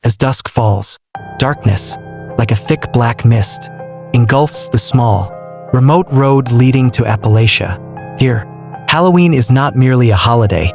As dusk falls, darkness, like a thick black mist, engulfs the small, remote road leading to Appalachia. Here, Halloween is not merely a holiday,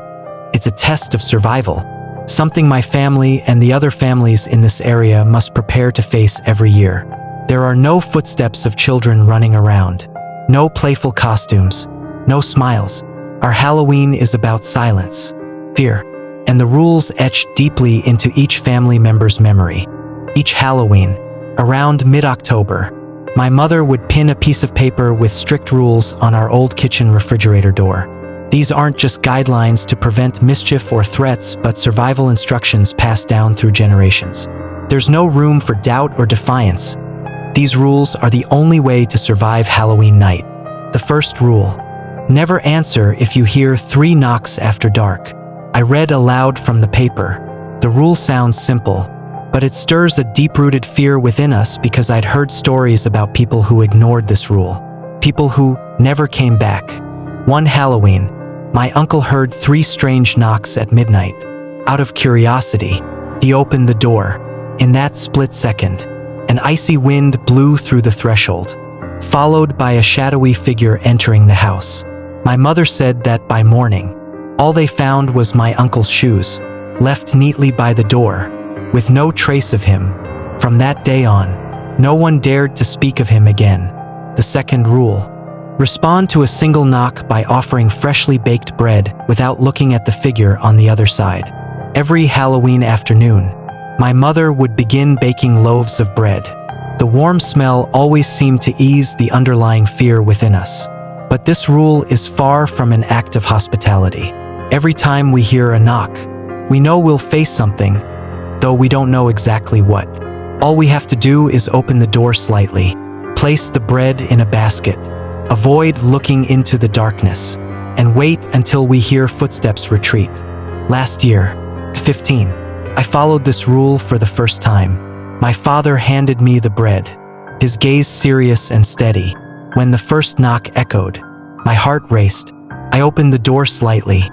it's a test of survival, something my family and the other families in this area must prepare to face every year. There are no footsteps of children running around, no playful costumes, no smiles. Our Halloween is about silence, fear, and the rules etched deeply into each family member's memory. Each Halloween, around mid-October, my mother would pin a piece of paper with strict rules on our old kitchen refrigerator door. These aren't just guidelines to prevent mischief or threats, but survival instructions passed down through generations. There's no room for doubt or defiance. These rules are the only way to survive Halloween night. The first rule: never answer if you hear 3 knocks after dark. I read aloud from the paper. The rule sounds simple, but it stirs a deep-rooted fear within us because I'd heard stories about people who ignored this rule, people who never came back. One Halloween, my uncle heard 3 strange knocks at midnight. Out of curiosity, he opened the door. In that split second, an icy wind blew through the threshold, followed by a shadowy figure entering the house. My mother said that by morning, all they found was my uncle's shoes, left neatly by the door, with no trace of him. From that day on, no one dared to speak of him again. The second rule: respond to a single knock by offering freshly baked bread without looking at the figure on the other side. Every Halloween afternoon, my mother would begin baking loaves of bread. The warm smell always seemed to ease the underlying fear within us. But this rule is far from an act of hospitality. Every time we hear a knock, we know we'll face something, though we don't know exactly what. All we have to do is open the door slightly, place the bread in a basket, avoid looking into the darkness, and wait until we hear footsteps retreat. Last year, 15, I followed this rule for the first time. My father handed me the bread, his gaze serious and steady. When the first knock echoed, my heart raced. I opened the door slightly,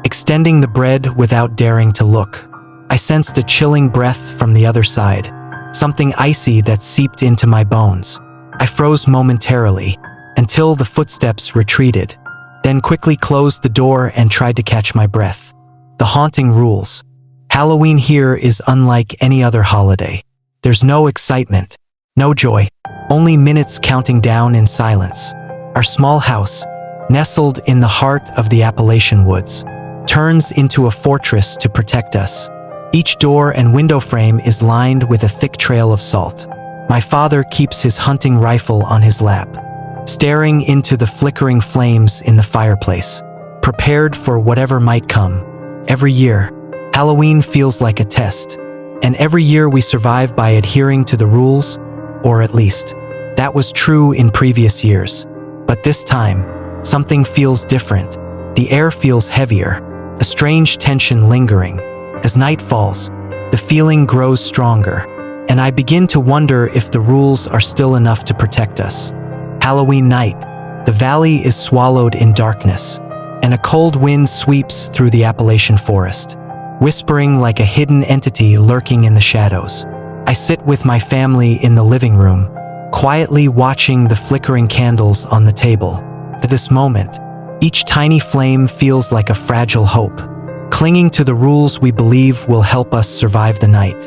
extending the bread without daring to look. I sensed a chilling breath from the other side, something icy that seeped into my bones. I froze momentarily, until the footsteps retreated, then quickly closed the door and tried to catch my breath. The haunting rules. Halloween here is unlike any other holiday. There's no excitement, no joy, only minutes counting down in silence. Our small house, nestled in the heart of the Appalachian woods, turns into a fortress to protect us. Each door and window frame is lined with a thick trail of salt. My father keeps his hunting rifle on his lap, staring into the flickering flames in the fireplace, prepared for whatever might come. Every year, Halloween feels like a test, and every year we survive by adhering to the rules, or at least, that was true in previous years. But this time, something feels different. The air feels heavier, a strange tension lingering. As night falls, the feeling grows stronger, and I begin to wonder if the rules are still enough to protect us. Halloween night, the valley is swallowed in darkness, and a cold wind sweeps through the Appalachian forest, whispering like a hidden entity lurking in the shadows. I sit with my family in the living room, quietly watching the flickering candles on the table. At this moment, each tiny flame feels like a fragile hope, clinging to the rules we believe will help us survive the night.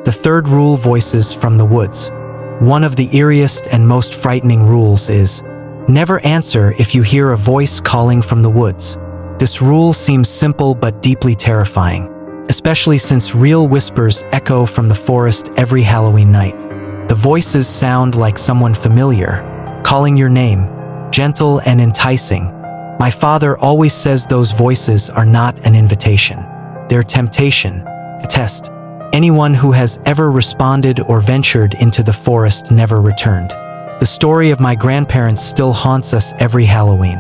The third rule voices from the woods. One of the eeriest and most frightening rules is, never answer if you hear a voice calling from the woods. This rule seems simple but deeply terrifying, especially since real whispers echo from the forest every Halloween night. The voices sound like someone familiar, calling your name, gentle and enticing. My father always says those voices are not an invitation. They're temptation, a test. Anyone who has ever responded or ventured into the forest never returned. The story of my grandparents still haunts us every Halloween.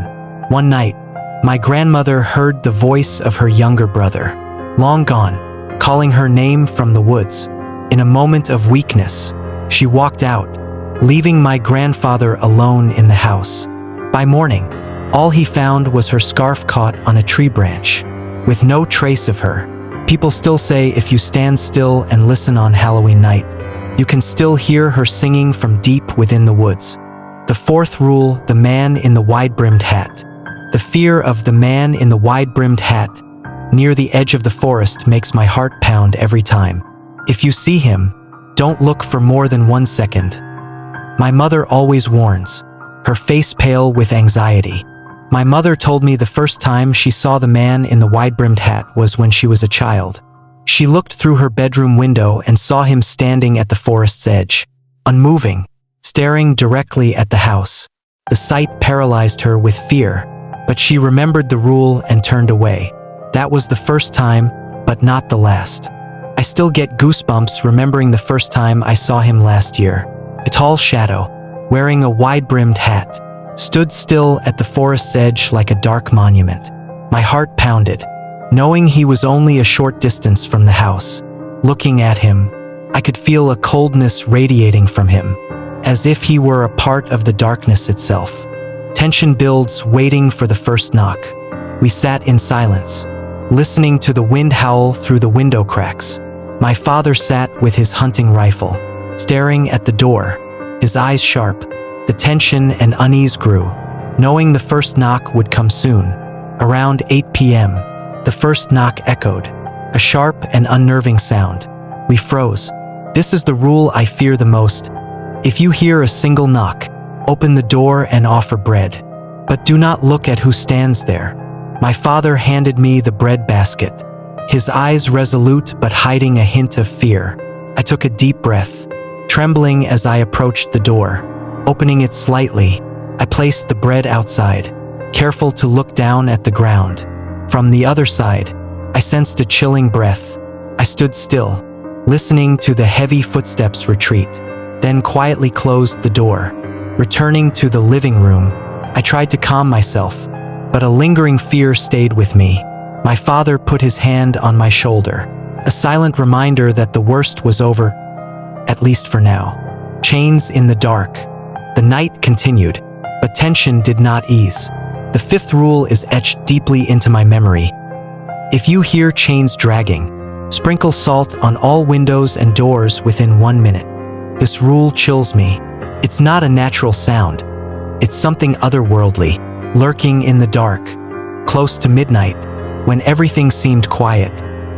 One night, my grandmother heard the voice of her younger brother, long gone, calling her name from the woods. In a moment of weakness, she walked out, leaving my grandfather alone in the house. By morning, all he found was her scarf caught on a tree branch, with no trace of her. People still say if you stand still and listen on Halloween night, you can still hear her singing from deep within the woods. The fourth rule, the man in the wide-brimmed hat. The fear of the man in the wide-brimmed hat near the edge of the forest makes my heart pound every time. If you see him, don't look for more than 1 second. My mother always warns, her face pale with anxiety. My mother told me the first time she saw the man in the wide-brimmed hat was when she was a child. She looked through her bedroom window and saw him standing at the forest's edge, unmoving, staring directly at the house. The sight paralyzed her with fear, but she remembered the rule and turned away. That was the first time, but not the last. I still get goosebumps remembering the first time I saw him last year. A tall shadow, wearing a wide-brimmed hat, stood still at the forest's edge like a dark monument. My heart pounded, knowing he was only a short distance from the house. Looking at him, I could feel a coldness radiating from him, as if he were a part of the darkness itself. Tension builds, waiting for the first knock. We sat in silence, listening to the wind howl through the window cracks. My father sat with his hunting rifle, staring at the door, his eyes sharp. The tension and unease grew, knowing the first knock would come soon. Around 8 p.m., the first knock echoed, a sharp and unnerving sound. We froze. This is the rule I fear the most. If you hear a single knock, open the door and offer bread. But do not look at who stands there. My father handed me the bread basket, his eyes resolute but hiding a hint of fear. I took a deep breath, trembling as I approached the door. Opening it slightly, I placed the bread outside, careful to look down at the ground. From the other side, I sensed a chilling breath. I stood still, listening to the heavy footsteps retreat, then quietly closed the door. Returning to the living room, I tried to calm myself, but a lingering fear stayed with me. My father put his hand on my shoulder, a silent reminder that the worst was over, at least for now. Chains in the dark. The night continued, but tension did not ease. The fifth rule is etched deeply into my memory. If you hear chains dragging, sprinkle salt on all windows and doors within 1 minute. This rule chills me. It's not a natural sound. It's something otherworldly, lurking in the dark. Close to midnight, when everything seemed quiet,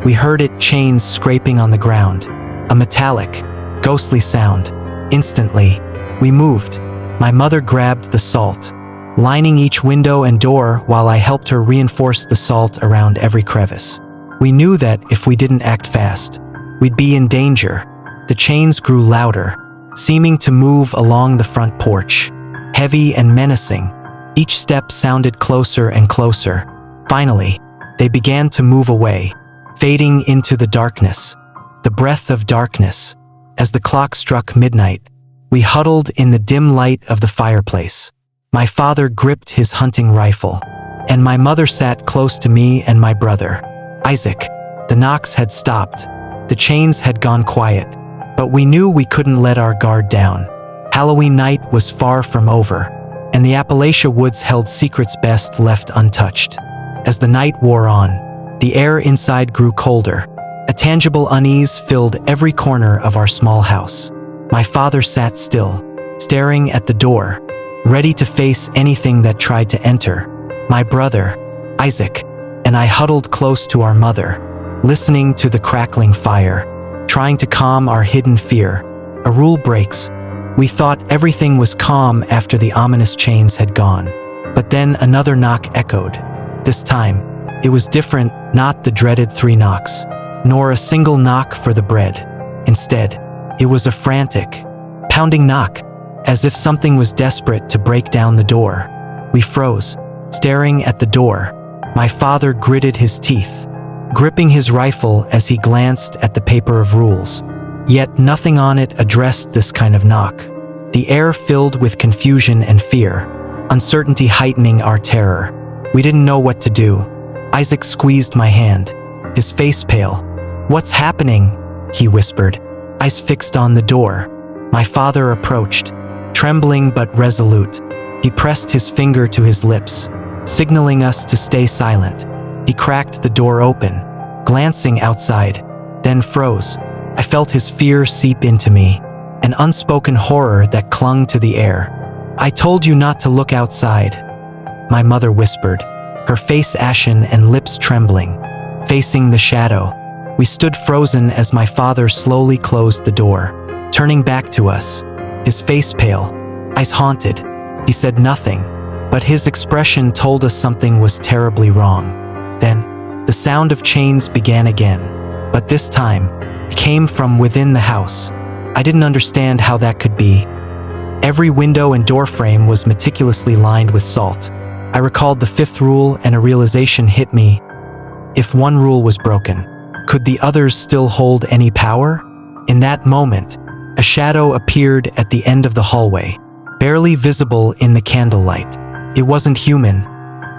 we heard it, chains scraping on the ground. A metallic, ghostly sound. Instantly, we moved. My mother grabbed the salt, lining each window and door while I helped her reinforce the salt around every crevice. We knew that if we didn't act fast, we'd be in danger. The chains grew louder, seeming to move along the front porch, heavy and menacing. Each step sounded closer and closer. Finally, they began to move away, fading into the darkness. The breath of darkness. As the clock struck midnight, we huddled in the dim light of the fireplace. My father gripped his hunting rifle, and my mother sat close to me and my brother, Isaac. The knocks had stopped. The chains had gone quiet, but we knew we couldn't let our guard down. Halloween night was far from over, and the Appalachia woods held secrets best left untouched. As the night wore on, the air inside grew colder. A tangible unease filled every corner of our small house. My father sat still, staring at the door, ready to face anything that tried to enter. My brother, Isaac, and I huddled close to our mother, listening to the crackling fire, trying to calm our hidden fear. A rule breaks. We thought everything was calm after the ominous chains had gone. But then another knock echoed. This time, it was different, not the dreaded 3 knocks, nor a single knock for the bread. Instead, it was a frantic, pounding knock, as if something was desperate to break down the door. We froze, staring at the door. My father gritted his teeth, gripping his rifle as he glanced at the paper of rules. Yet nothing on it addressed this kind of knock. The air filled with confusion and fear, uncertainty heightening our terror. We didn't know what to do. Isaac squeezed my hand, his face pale. "What's happening?" he whispered, eyes fixed on the door. My father approached, trembling but resolute. He pressed his finger to his lips, signaling us to stay silent. He cracked the door open, glancing outside, then froze. I felt his fear seep into me, an unspoken horror that clung to the air. "I told you not to look outside," my mother whispered, her face ashen and lips trembling. Facing the shadow, we stood frozen as my father slowly closed the door, turning back to us, his face pale, eyes haunted. He said nothing, but his expression told us something was terribly wrong. Then, the sound of chains began again, but this time, it came from within the house. I didn't understand how that could be. Every window and door frame was meticulously lined with salt. I recalled the fifth rule, and a realization hit me. If one rule was broken, could the others still hold any power? In that moment, a shadow appeared at the end of the hallway, barely visible in the candlelight. It wasn't human.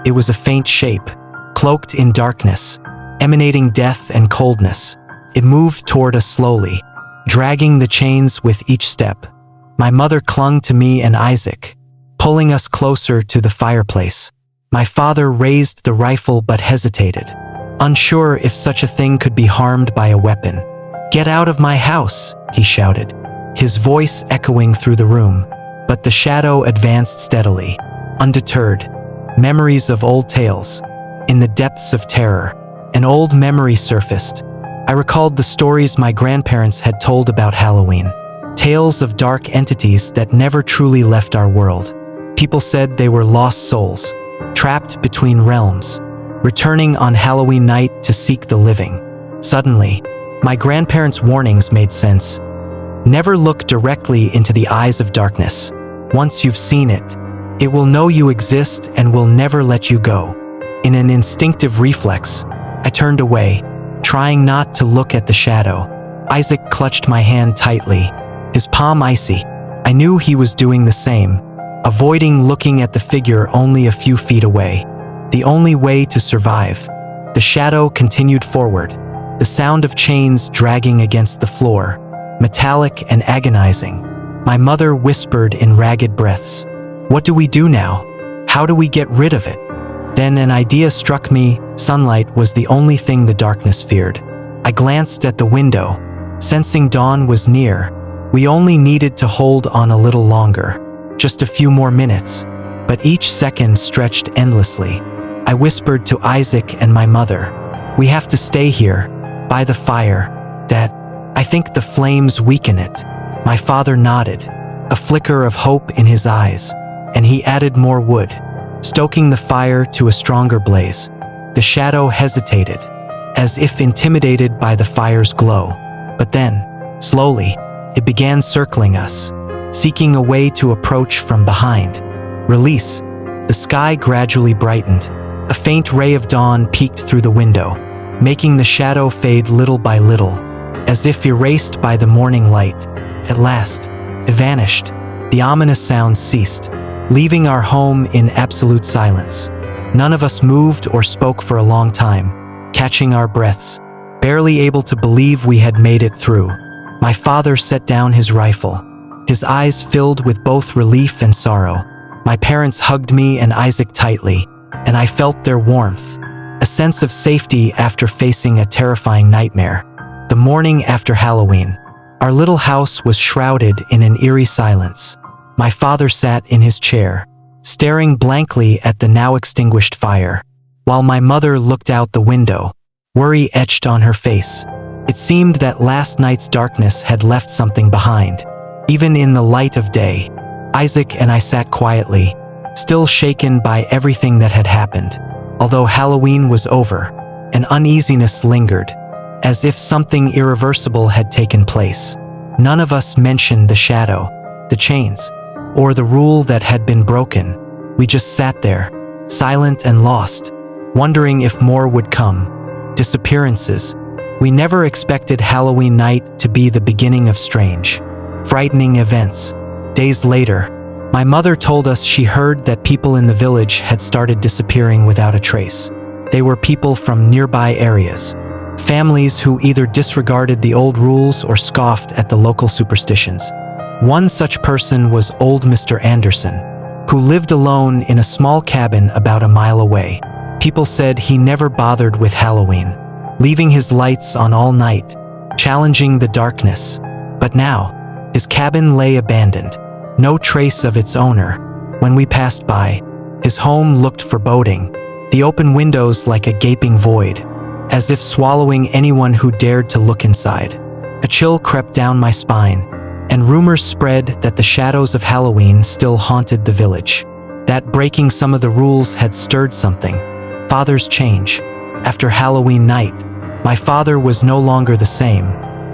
It was a faint shape, cloaked in darkness, emanating death and coldness. It moved toward us slowly, dragging the chains with each step. My mother clung to me and Isaac, pulling us closer to the fireplace. My father raised the rifle but hesitated, unsure if such a thing could be harmed by a weapon. "Get out of my house," he shouted, his voice echoing through the room. But the shadow advanced steadily, undeterred. Memories of old tales. In the depths of terror, an old memory surfaced. I recalled the stories my grandparents had told about Halloween. Tales of dark entities that never truly left our world. People said they were lost souls, trapped between realms, returning on Halloween night to seek the living. Suddenly, my grandparents' warnings made sense. Never look directly into the eyes of darkness. Once you've seen it, it will know you exist and will never let you go. In an instinctive reflex, I turned away, trying not to look at the shadow. Isaac clutched my hand tightly, his palm icy. I knew he was doing the same, avoiding looking at the figure only a few feet away. The only way to survive. The shadow continued forward, the sound of chains dragging against the floor, metallic and agonizing. My mother whispered in ragged breaths, "What do we do now? How do we get rid of it?" Then an idea struck me. Sunlight was the only thing the darkness feared. I glanced at the window, sensing dawn was near. We only needed to hold on a little longer, just a few more minutes, but each second stretched endlessly. I whispered to Isaac and my mother, "We have to stay here, by the fire. Dad, I think the flames weaken it." My father nodded, a flicker of hope in his eyes, and he added more wood, stoking the fire to a stronger blaze. The shadow hesitated, as if intimidated by the fire's glow. But then, slowly, it began circling us, seeking a way to approach from behind. Release. The sky gradually brightened. A faint ray of dawn peeked through the window, making the shadow fade little by little, as if erased by the morning light. At last, it vanished. The ominous sounds ceased, leaving our home in absolute silence. None of us moved or spoke for a long time, catching our breaths, barely able to believe we had made it through. My father set down his rifle, his eyes filled with both relief and sorrow. My parents hugged me and Isaac tightly, and I felt their warmth, a sense of safety after facing a terrifying nightmare. The morning after Halloween, our little house was shrouded in an eerie silence. My father sat in his chair, staring blankly at the now extinguished fire, while my mother looked out the window, worry etched on her face. It seemed that last night's darkness had left something behind. Even in the light of day, Isaac and I sat quietly, still shaken by everything that had happened. Although Halloween was over, an uneasiness lingered, as if something irreversible had taken place. None of us mentioned the shadow, the chains, or the rule that had been broken. We just sat there, silent and lost, wondering if more would come. Disappearances. We never expected Halloween night to be the beginning of strange, frightening events. Days later, my mother told us she heard that people in the village had started disappearing without a trace. They were people from nearby areas, families who either disregarded the old rules or scoffed at the local superstitions. One such person was old Mr. Anderson, who lived alone in a small cabin about a mile away. People said he never bothered with Halloween. leaving his lights on all night, challenging the darkness. But now, his cabin lay abandoned, no trace of its owner. When we passed by, his home looked foreboding, the open windows like a gaping void, as if swallowing anyone who dared to look inside. A chill crept down my spine, and rumors spread that the shadows of Halloween still haunted the village, that breaking some of the rules had stirred something. Fathers change. After Halloween night, my father was no longer the same.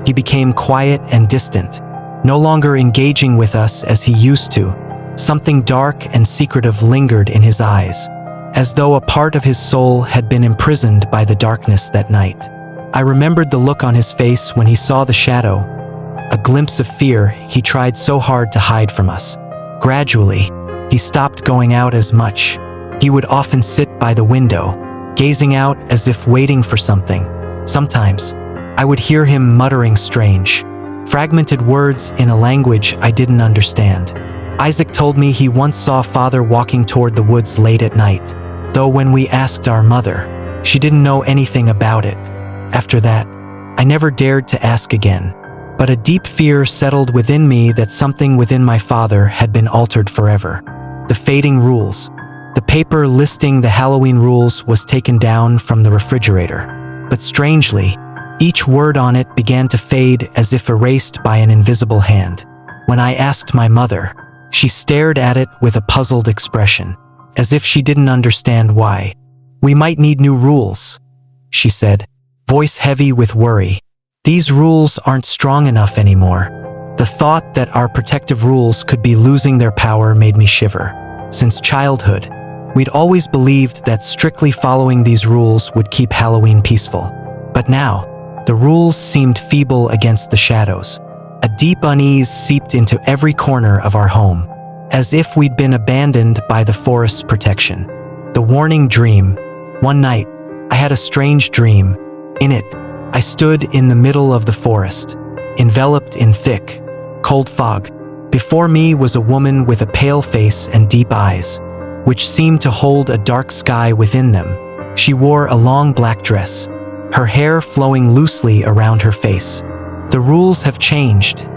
He became quiet and distant, no longer engaging with us as he used to. Something dark and secretive lingered in his eyes, as though a part of his soul had been imprisoned by the darkness that night. I remembered the look on his face when he saw the shadow, a glimpse of fear he tried so hard to hide from us. Gradually, he stopped going out as much. He would often sit by the window, gazing out as if waiting for something. Sometimes, I would hear him muttering strange, fragmented words in a language I didn't understand. Isaac told me he once saw Father walking toward the woods late at night, though when we asked our mother, she didn't know anything about it. After that, I never dared to ask again, but a deep fear settled within me that something within my father had been altered forever. The fading rules. The paper listing the Halloween rules was taken down from the refrigerator, but strangely, each word on it began to fade as if erased by an invisible hand. When I asked my mother, she stared at it with a puzzled expression, as if she didn't understand why. "We might need new rules," she said, voice heavy with worry. "These rules aren't strong enough anymore." The thought that our protective rules could be losing their power made me shiver. Since childhood, we'd always believed that strictly following these rules would keep Halloween peaceful. But now, the rules seemed feeble against the shadows. A deep unease seeped into every corner of our home, as if we'd been abandoned by the forest's protection. The warning dream. One night, I had a strange dream. In it, I stood in the middle of the forest, enveloped in thick, cold fog. Before me was a woman with a pale face and deep eyes, which seemed to hold a dark sky within them. She wore a long black dress, her hair flowing loosely around her face. "The rules have changed,"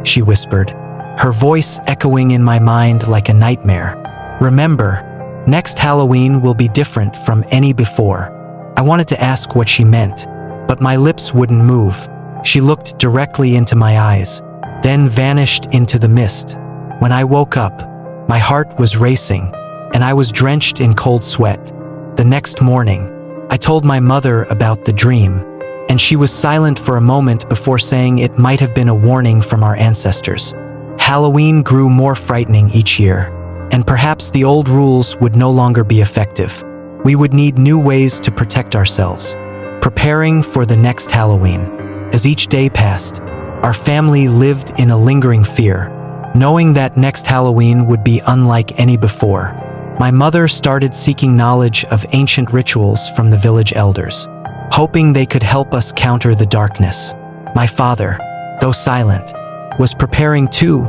she whispered, her voice echoing in my mind like a nightmare. "Remember, next Halloween will be different from any before." I wanted to ask what she meant, but my lips wouldn't move. She looked directly into my eyes, then vanished into the mist. When I woke up, my heart was racing, and I was drenched in cold sweat. The next morning, I told my mother about the dream, and she was silent for a moment before saying it might have been a warning from our ancestors. Halloween grew more frightening each year, and perhaps the old rules would no longer be effective. We would need new ways to protect ourselves. Preparing for the next Halloween. As each day passed, our family lived in a lingering fear, knowing that next Halloween would be unlike any before. My mother started seeking knowledge of ancient rituals from the village elders, hoping they could help us counter the darkness. My father, though silent, was preparing too,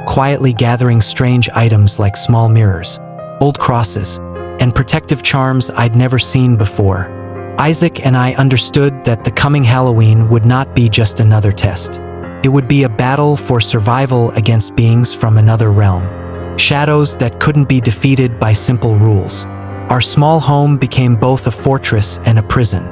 quietly gathering strange items like small mirrors, old crosses, and protective charms I'd never seen before. Isaac and I understood that the coming Halloween would not be just another test. It would be a battle for survival against beings from another realm, shadows that couldn't be defeated by simple rules. Our small home became both a fortress and a prison,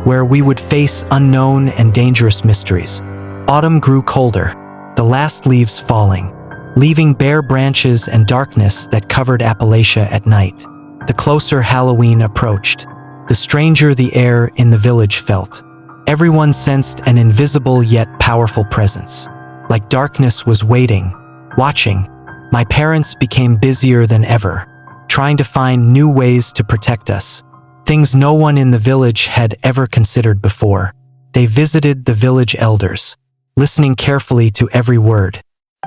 where we would face unknown and dangerous mysteries. Autumn grew colder, the last leaves falling, leaving bare branches and darkness that covered Appalachia at night. The closer Halloween approached, the stranger the air in the village felt. Everyone sensed an invisible yet powerful presence. Like darkness was waiting, watching. My parents became busier than ever, trying to find new ways to protect us. Things no one in the village had ever considered before. They visited the village elders, listening carefully to every word,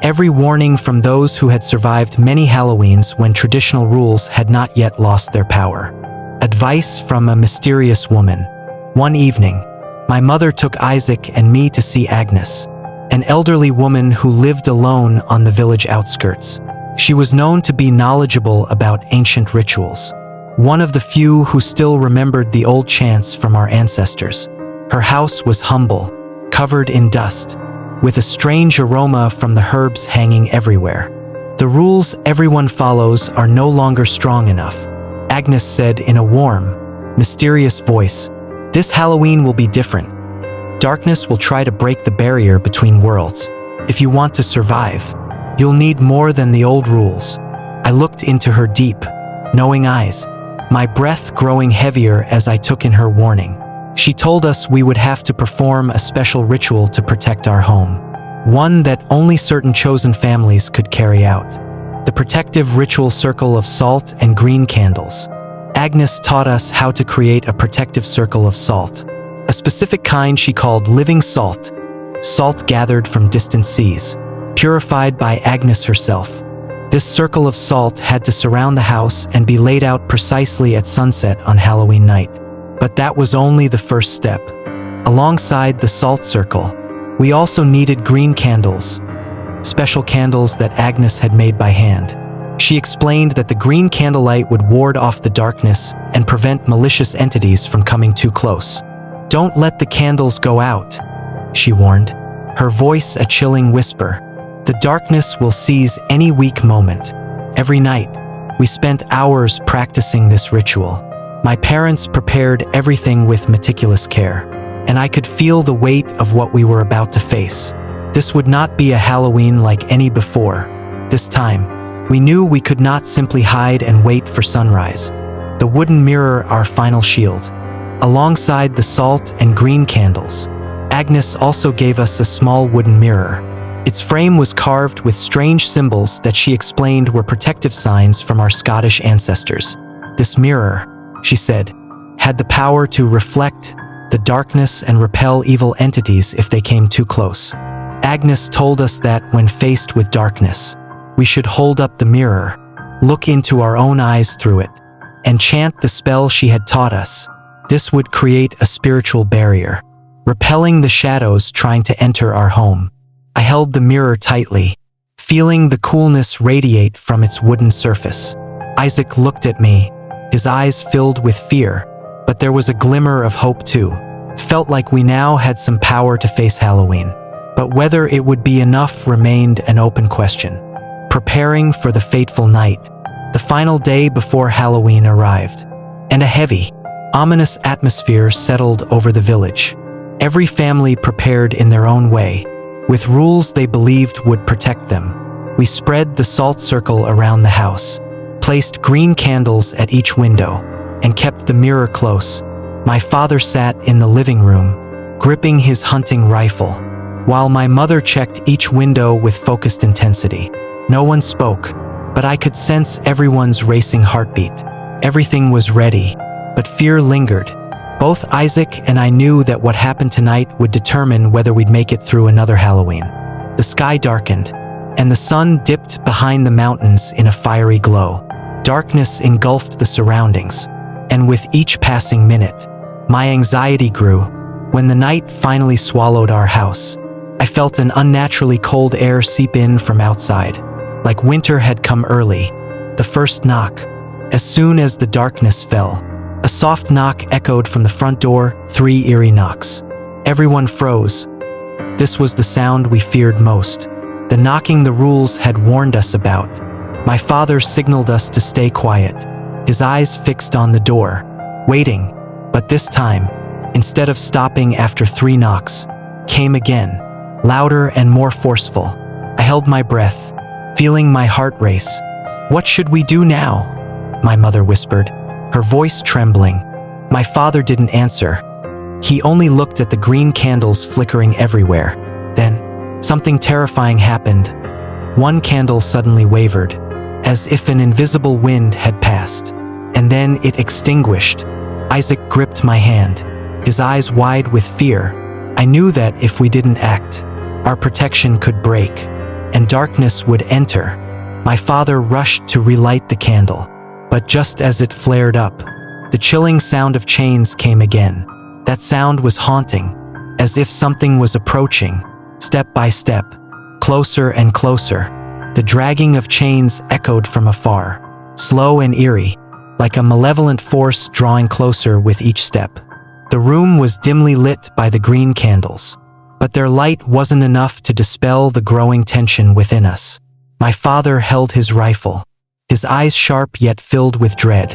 every warning from those who had survived many Halloweens when traditional rules had not yet lost their power. Advice from a mysterious woman. One evening, my mother took Isaac and me to see Agnes, an elderly woman who lived alone on the village outskirts. She was known to be knowledgeable about ancient rituals, one of the few who still remembered the old chants from our ancestors. Her house was humble, covered in dust, with a strange aroma from the herbs hanging everywhere. The rules everyone follows are no longer strong enough, Agnes said in a warm, mysterious voice. This Halloween will be different. Darkness will try to break the barrier between worlds. If you want to survive, you'll need more than the old rules. I looked into her deep, knowing eyes, my breath growing heavier as I took in her warning. She told us we would have to perform a special ritual to protect our home, one that only certain chosen families could carry out. The protective ritual circle of salt and green candles. Agnes taught us how to create a protective circle of salt, a specific kind she called living salt, salt gathered from distant seas, purified by Agnes herself. This circle of salt had to surround the house and be laid out precisely at sunset on Halloween night. But that was only the first step. Alongside the salt circle, we also needed green candles, special candles that Agnes had made by hand. She explained that the green candlelight would ward off the darkness and prevent malicious entities from coming too close. Don't let the candles go out, she warned, her voice a chilling whisper. The darkness will seize any weak moment. Every night, we spent hours practicing this ritual. My parents prepared everything with meticulous care, and I could feel the weight of what we were about to face. This would not be a Halloween like any before. This time, we knew we could not simply hide and wait for sunrise. The wooden mirror, our final shield. Alongside the salt and green candles, Agnes also gave us a small wooden mirror. Its frame was carved with strange symbols that she explained were protective signs from our Scottish ancestors. This mirror, she said, had the power to reflect the darkness and repel evil entities if they came too close. Agnes told us that when faced with darkness, we should hold up the mirror, look into our own eyes through it, and chant the spell she had taught us. This would create a spiritual barrier, repelling the shadows trying to enter our home. I held the mirror tightly, feeling the coolness radiate from its wooden surface. Isaac looked at me, his eyes filled with fear, but there was a glimmer of hope too. Felt like we now had some power to face Halloween. But whether it would be enough remained an open question. Preparing for the fateful night, the final day before Halloween arrived, and a heavy, ominous atmosphere settled over the village. Every family prepared in their own way, with rules they believed would protect them. We spread the salt circle around the house, placed green candles at each window, and kept the mirror close. My father sat in the living room, gripping his hunting rifle, while my mother checked each window with focused intensity. No one spoke, but I could sense everyone's racing heartbeat. Everything was ready, but fear lingered. Both Isaac and I knew that what happened tonight would determine whether we'd make it through another Halloween. The sky darkened, and the sun dipped behind the mountains in a fiery glow. Darkness engulfed the surroundings, and with each passing minute, my anxiety grew. When the night finally swallowed our house, I felt an unnaturally cold air seep in from outside, like winter had come early. The first knock. As soon as the darkness fell, a soft knock echoed from the front door, 3 eerie knocks. Everyone froze. This was the sound we feared most, the knocking the rules had warned us about. My father signaled us to stay quiet, his eyes fixed on the door, waiting. But this time, instead of stopping after 3 knocks, came again, louder and more forceful. I held my breath, feeling my heart race. "What should we do now?" my mother whispered, her voice trembling. My father didn't answer. He only looked at the green candles flickering everywhere. Then, something terrifying happened. One candle suddenly wavered, as if an invisible wind had passed, and then it extinguished. Isaac gripped my hand, his eyes wide with fear. I knew that if we didn't act, our protection could break, and darkness would enter. My father rushed to relight the candle, but just as it flared up, the chilling sound of chains came again. That sound was haunting, as if something was approaching, step by step, closer and closer. The dragging of chains echoed from afar, slow and eerie, like a malevolent force drawing closer with each step. The room was dimly lit by the green candles, but their light wasn't enough to dispel the growing tension within us. My father held his rifle, his eyes sharp yet filled with dread.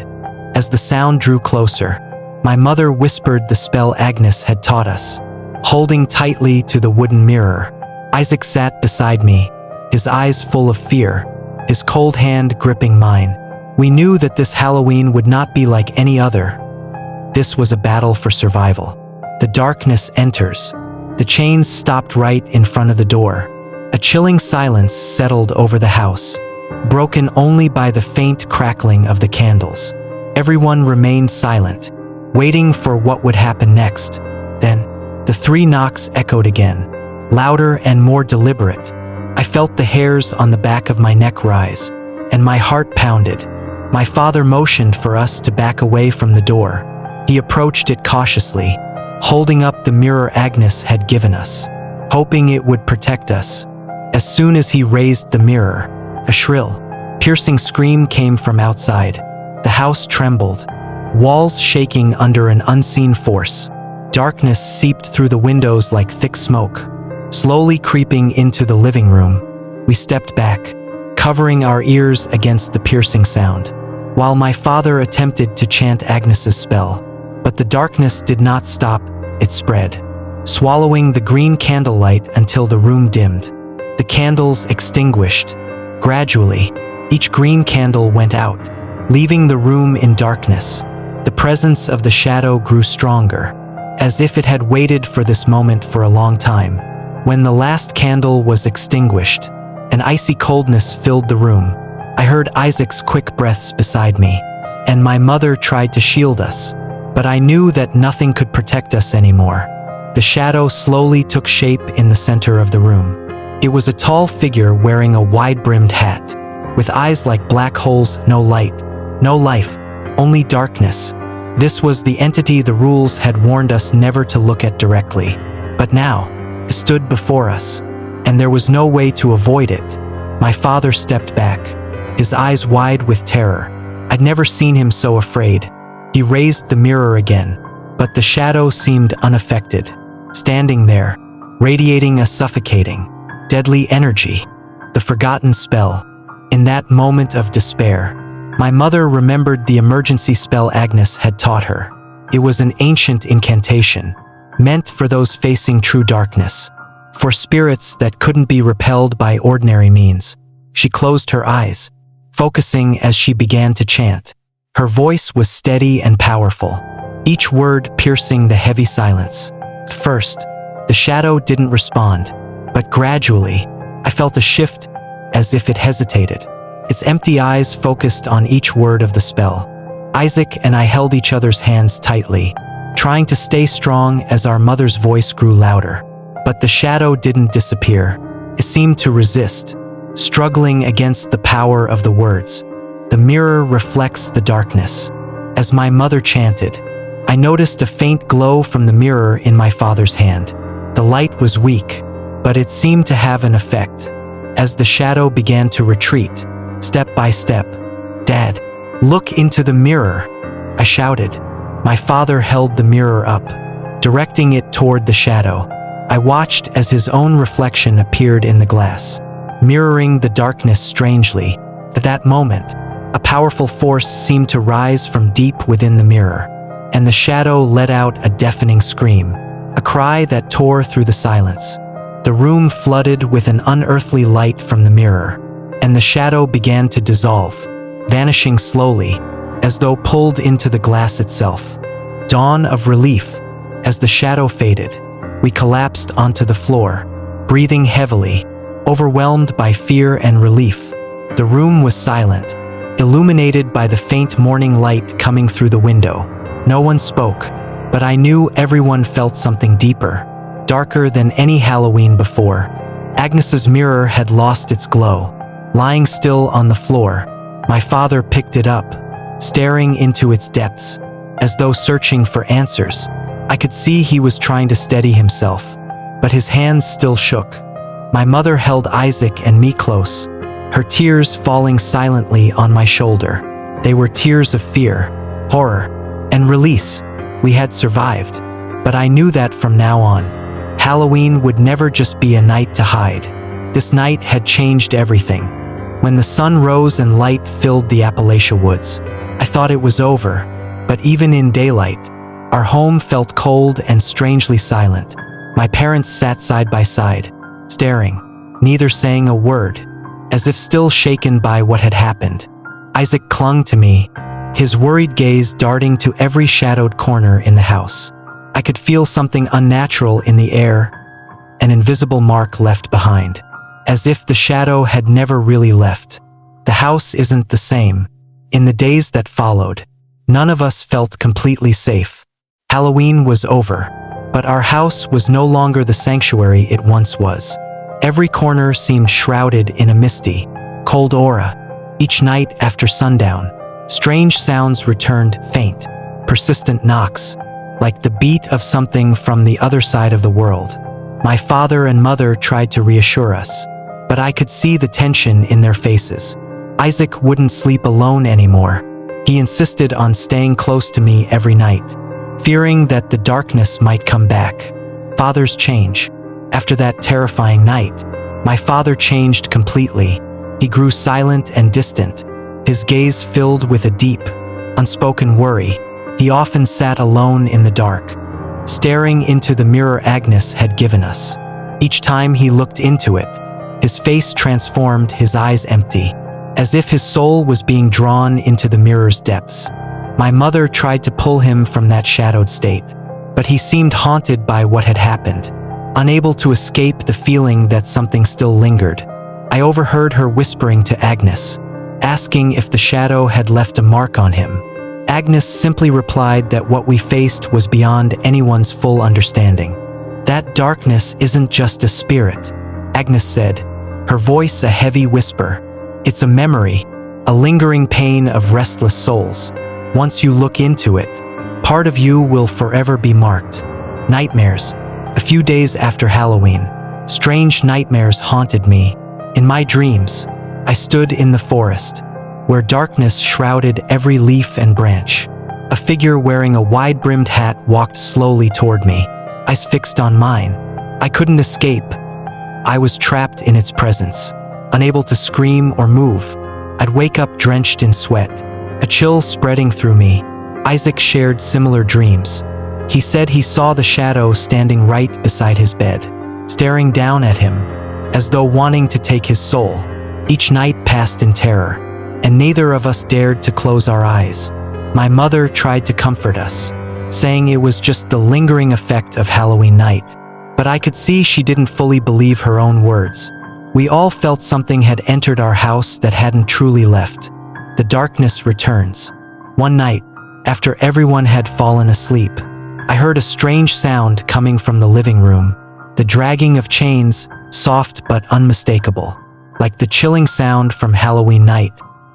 As the sound drew closer, my mother whispered the spell Agnes had taught us. Holding tightly to the wooden mirror, Isaac sat beside me, his eyes full of fear, his cold hand gripping mine. We knew that this Halloween would not be like any other. This was a battle for survival. The darkness enters. The chains stopped right in front of the door. A chilling silence settled over the house, broken only by the faint crackling of the candles. Everyone remained silent, waiting for what would happen next. Then, the 3 knocks echoed again, louder and more deliberate. I felt the hairs on the back of my neck rise, and my heart pounded. My father motioned for us to back away from the door. He approached it cautiously, holding up the mirror Agnes had given us, hoping it would protect us. As soon as he raised the mirror, a shrill, piercing scream came from outside. The house trembled, walls shaking under an unseen force. Darkness seeped through the windows like thick smoke, slowly creeping into the living room. We stepped back, covering our ears against the piercing sound, while my father attempted to chant Agnes's spell. But the darkness did not stop, it spread, swallowing the green candlelight until the room dimmed. The candles extinguished. Gradually, each green candle went out, leaving the room in darkness. The presence of the shadow grew stronger, as if it had waited for this moment for a long time. When the last candle was extinguished, an icy coldness filled the room. I heard Isaac's quick breaths beside me, and my mother tried to shield us, but I knew that nothing could protect us anymore. The shadow slowly took shape in the center of the room. It was a tall figure wearing a wide-brimmed hat, with eyes like black holes, no light, no life, only darkness. This was the entity the rules had warned us never to look at directly. But now, it stood before us, and there was no way to avoid it. My father stepped back, his eyes wide with terror. I'd never seen him so afraid. He raised the mirror again, but the shadow seemed unaffected, standing there, radiating a suffocating, deadly energy. The forgotten spell. In that moment of despair, my mother remembered the emergency spell Agnes had taught her. It was an ancient incantation, meant for those facing true darkness, for spirits that couldn't be repelled by ordinary means. She closed her eyes, focusing as she began to chant. Her voice was steady and powerful, each word piercing the heavy silence. At first, the shadow didn't respond, but gradually, I felt a shift, as if it hesitated. Its empty eyes focused on each word of the spell. Isaac and I held each other's hands tightly, trying to stay strong as our mother's voice grew louder. But the shadow didn't disappear. It seemed to resist, struggling against the power of the words. The mirror reflects the darkness. As my mother chanted, I noticed a faint glow from the mirror in my father's hand. The light was weak, but it seemed to have an effect. As the shadow began to retreat, step by step, "Dad, look into the mirror," I shouted. My father held the mirror up, directing it toward the shadow. I watched as his own reflection appeared in the glass, mirroring the darkness strangely. At that moment, a powerful force seemed to rise from deep within the mirror, and the shadow let out a deafening scream, a cry that tore through the silence. The room flooded with an unearthly light from the mirror, and the shadow began to dissolve, vanishing slowly, as though pulled into the glass itself. Dawn of relief. As the shadow faded, we collapsed onto the floor, breathing heavily, overwhelmed by fear and relief. The room was silent, illuminated by the faint morning light coming through the window. No one spoke, but I knew everyone felt something deeper, darker than any Halloween before. Agnes's mirror had lost its glow. Lying still on the floor, my father picked it up, staring into its depths, as though searching for answers. I could see he was trying to steady himself, but his hands still shook. My mother held Isaac and me close, her tears falling silently on my shoulder. They were tears of fear, horror, and release. We had survived. But I knew that from now on, Halloween would never just be a night to hide. This night had changed everything. When the sun rose and light filled the Appalachia woods, I thought it was over, but even in daylight, our home felt cold and strangely silent. My parents sat side by side, staring, neither saying a word, as if still shaken by what had happened. Isaac clung to me, his worried gaze darting to every shadowed corner in the house. I could feel something unnatural in the air, an invisible mark left behind, as if the shadow had never really left. The house isn't the same. In the days that followed, none of us felt completely safe. Halloween was over, but our house was no longer the sanctuary it once was. Every corner seemed shrouded in a misty, cold aura. Each night after sundown, strange sounds returned, faint, persistent knocks, like the beat of something from the other side of the world. My father and mother tried to reassure us, but I could see the tension in their faces. Isaac wouldn't sleep alone anymore. He insisted on staying close to me every night, fearing that the darkness might come back. Fathers change. After that terrifying night, my father changed completely. He grew silent and distant, his gaze filled with a deep, unspoken worry. He often sat alone in the dark, staring into the mirror Agnes had given us. Each time he looked into it, his face transformed, his eyes empty, as if his soul was being drawn into the mirror's depths. My mother tried to pull him from that shadowed state, but he seemed haunted by what had happened, unable to escape the feeling that something still lingered. I overheard her whispering to Agnes, asking if the shadow had left a mark on him. Agnes simply replied that what we faced was beyond anyone's full understanding. That darkness isn't just a spirit, Agnes said, her voice a heavy whisper. It's a memory, a lingering pain of restless souls. Once you look into it, part of you will forever be marked. Nightmares. A few days after Halloween, strange nightmares haunted me. In my dreams, I stood in the forest, where darkness shrouded every leaf and branch. A figure wearing a wide-brimmed hat walked slowly toward me, eyes fixed on mine. I couldn't escape. I was trapped in its presence, unable to scream or move. I'd wake up drenched in sweat, a chill spreading through me. Isaac shared similar dreams. He said he saw the shadow standing right beside his bed, staring down at him, as though wanting to take his soul. Each night passed in terror, and neither of us dared to close our eyes. My mother tried to comfort us, saying it was just the lingering effect of Halloween night, but I could see she didn't fully believe her own words. We all felt something had entered our house that hadn't truly left. The darkness returns. One night, after everyone had fallen asleep, I heard a strange sound coming from the living room, the dragging of chains, soft but unmistakable, like the chilling sound from Halloween night.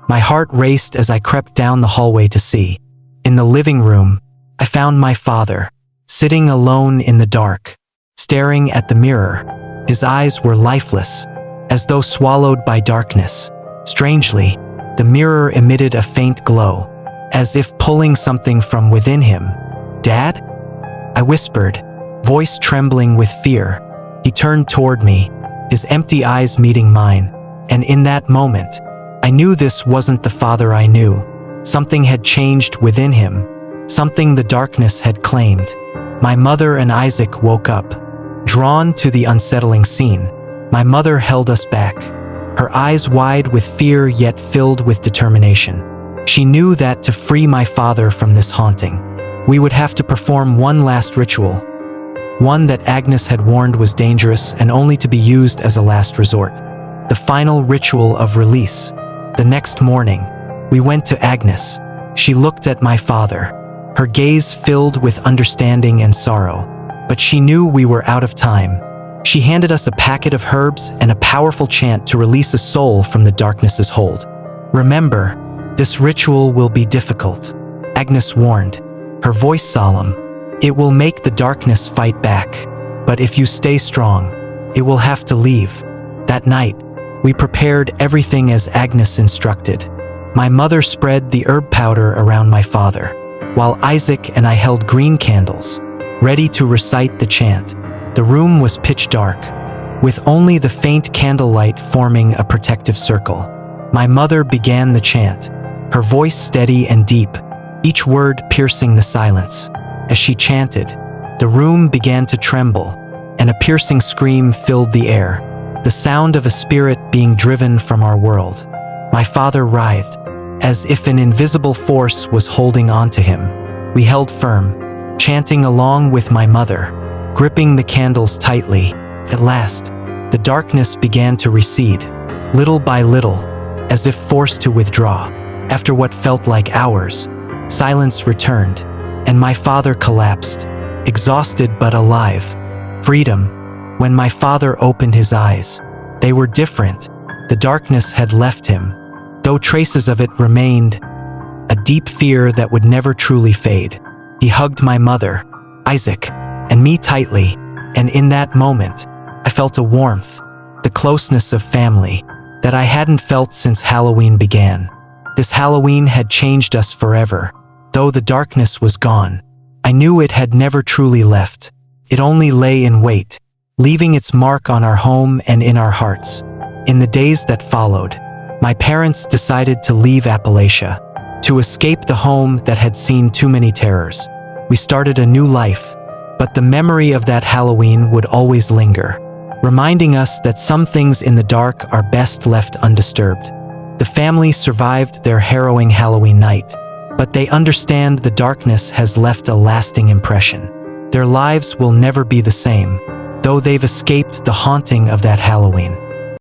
My heart raced as I crept down the hallway to see. In the living room, I found my father, sitting alone in the dark, staring at the mirror. His eyes were lifeless, as though swallowed by darkness. Strangely, the mirror emitted a faint glow, as if pulling something from within him. "Dad?" I whispered, voice trembling with fear. He turned toward me, his empty eyes meeting mine, and in that moment, I knew this wasn't the father I knew. Something had changed within him, something the darkness had claimed. My mother and Isaac woke up, drawn to the unsettling scene. My mother held us back, her eyes wide with fear yet filled with determination. She knew that to free my father from this haunting, we would have to perform one last ritual, one that Agnes had warned was dangerous and only to be used as a last resort. The final ritual of release. The next morning, we went to Agnes. She looked at my father, her gaze filled with understanding and sorrow, but she knew we were out of time. She handed us a packet of herbs and a powerful chant to release a soul from the darkness's hold. "Remember, this ritual will be difficult," Agnes warned, her voice solemn. "It will make the darkness fight back, but if you stay strong, it will have to leave." That night, we prepared everything as Agnes instructed. My mother spread the herb powder around my father, while Isaac and I held green candles, ready to recite the chant. The room was pitch dark, with only the faint candlelight forming a protective circle. My mother began the chant, her voice steady and deep, each word piercing the silence. As she chanted, the room began to tremble, and a piercing scream filled the air, the sound of a spirit being driven from our world. My father writhed, as if an invisible force was holding on to him. We held firm, chanting along with my mother, gripping the candles tightly. At last, the darkness began to recede, little by little, as if forced to withdraw. After what felt like hours, silence returned, and my father collapsed, exhausted but alive. Freedom. When my father opened his eyes, they were different. The darkness had left him, though traces of it remained, a deep fear that would never truly fade. He hugged my mother, Isaac, and me tightly, and in that moment, I felt a warmth, the closeness of family, that I hadn't felt since Halloween began. This Halloween had changed us forever. Though the darkness was gone, I knew it had never truly left. It only lay in wait, leaving its mark on our home and in our hearts. In the days that followed, my parents decided to leave Appalachia, to escape the home that had seen too many terrors. We started a new life, but the memory of that Halloween would always linger, reminding us that some things in the dark are best left undisturbed. The family survived their harrowing Halloween night, but they understand the darkness has left a lasting impression. Their lives will never be the same, though they've escaped the haunting of that Halloween.